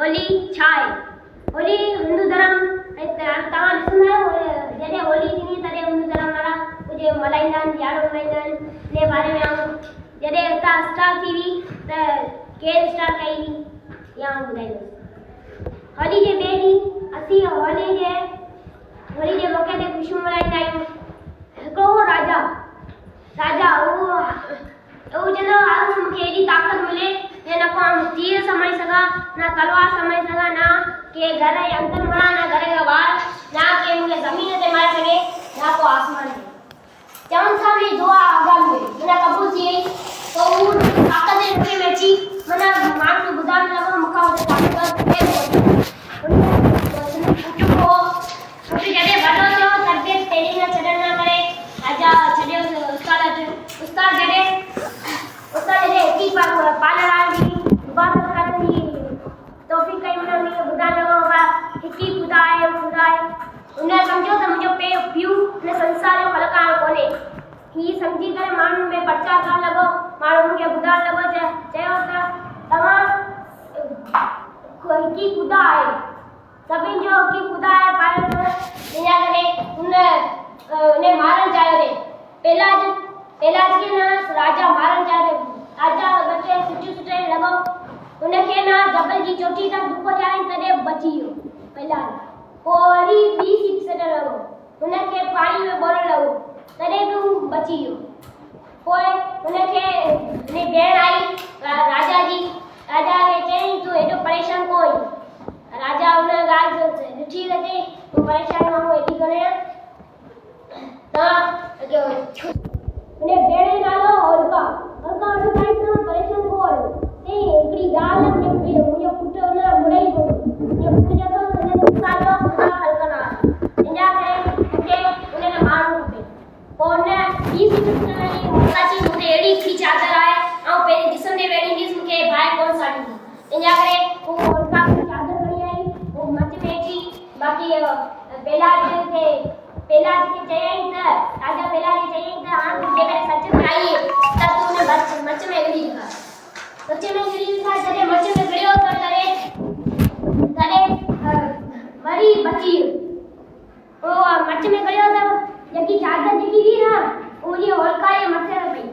होली छा आहे। होली हिंदू धर्म तव्हां ॾिसंदा आहियो जॾहिं होली थींदी तॾहिं हिंदू धर्म वारा कुझु मल्हाईंदा आहिनि, ॾियारो मल्हाईंदा आहिनि। इन बारे में जॾहिं हितां स्टार्ट थी हुई त केरु स्टार्ट कई हुई या ॿुधाईंदुसि। होली जे ॿिए ॾींहुं असीं होली जे मौक़े ते ख़ुशियूं मल्हाईंदा आहियूं। हिकिड़ो राजा उहो चवंदो आहे मूंखे एॾी ताक़त मिले न को तीर संभाली सघां, न तलवार संभाली सघां, न के घर जे अंदरि वञा, न घर जो ॿाहिरि, न के मूंखे ज़मीन ते मारे सघे, न को आसमान ते। चवण सां बि दुआ अॻाम में माना क़बूल थी वई। पोइ उहो ताक़त जे रूप में अची माना माण्हू ॿुधाइण लॻो मूंखां हुते ताक़त जॾहिं वॾो थियो तॾहिं तेॾी न छॾण न करे राजा छॾियो उस्ताद जॾहिं हिकी पालण वारी इबादत करण जी तौफ़ीक़ कई हुननि ॿुधाइण लॻो हिकी ख़ुदा आहे हुन सम्झो त मुंहिंजो पीउ हिन संसार जो ख़लकाइण कोन्हे। हीअ सम्झी करे माण्हुनि में प्रचार करणु लॻो, माण्हुनि खे ॿुधाइण लॻो, चयो त तव्हां हिकी ख़ुदा आहे, सभिनि जो हिकी ख़ुदा आहे पालण इन करे हुन मारणु चाहियो पहलाज खे न राजा मारणु चाहियो। राजा बचे सुठे लॻो हुनखे न जबल जी चोटी तां धुप ॾियाई तॾहिं बची वियो पहलाज। पोइ वरी ॿी सीख छॾणु लॻो, हुनखे पाणी में ॿोड़णु लॻो तॾहिं बि हू बची वियो। पोइ हुनखे भेण आई राजा खे चयईं तूं हेॾो परेशान कोई। राजा हुन ॻाल्हि ॾिठी त चई तूं परेशान न हो हेॾी करे त हुन भेण जो नालो होलिका परेशान कोन चई हिकिड़ी ॻाल्हि मुंहिंजो पुटु हुन मुड़े ई कोन, मुंहिंजो पुटु चवंदो हिन संसार जो ख़ुदा ख़लकंदा इन करे मूंखे हुनखे मारणु खपे। पोइ हुन ॿी होलिका चई मूंखे अहिड़ी हिकिड़ी चादर आहे ऐं पहिरीं ॾिसंदे वेड़ी ॾिस मूंखे बाहि कोन साड़ींदी। इन करे हू होलिका खे चादर खणी आई, हू मच में अची बाक़ी पहलाज खे चयईं त राजा पहलाज खे चयईं त हाणे तूं जेकॾहिं सच में आई त तूं हुन मच में गिरी ॾेखार। जॾहिं मच में गिरियो त तॾहिं वरी बची वियो। पोइ मच में गिरियो त जेकी चादर जेकी हुई न उहा होलिका जे मथे पई,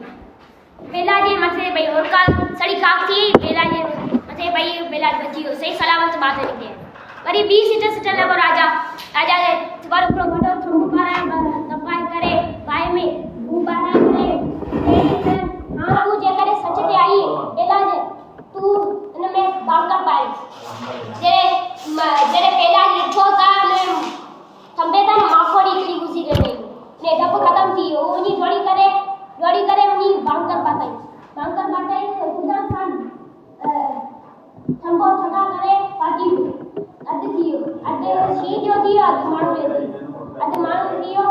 पहलाज जे मथे पई, होलिका सड़ी खाक थी पहलाज जे मथे पई, पहलाज बची वियो सही सलामत ॿाहिरि निकिते। वरी ॿी सिट लॻो राजा वॾो थुंब तपाए करे बाहि में हू ॿाहिरि करे हाणे तूं जेकॾहिं सच ते आई पहलाज तूं हिन में बांकर पाए। जॾहिं पहलाज ॾिठो त थंबे तां माखोड़ी हिकिड़ी घुसी रही ने डपु ख़तमु थी वियो। वञी दौड़ी करे वञी बांकर पाताई ख़ुदा खां थंबो ठगा करे पाती अधु थी वियो, अधु शींहं जो थी वियो, अधु माण्हू थी वियो।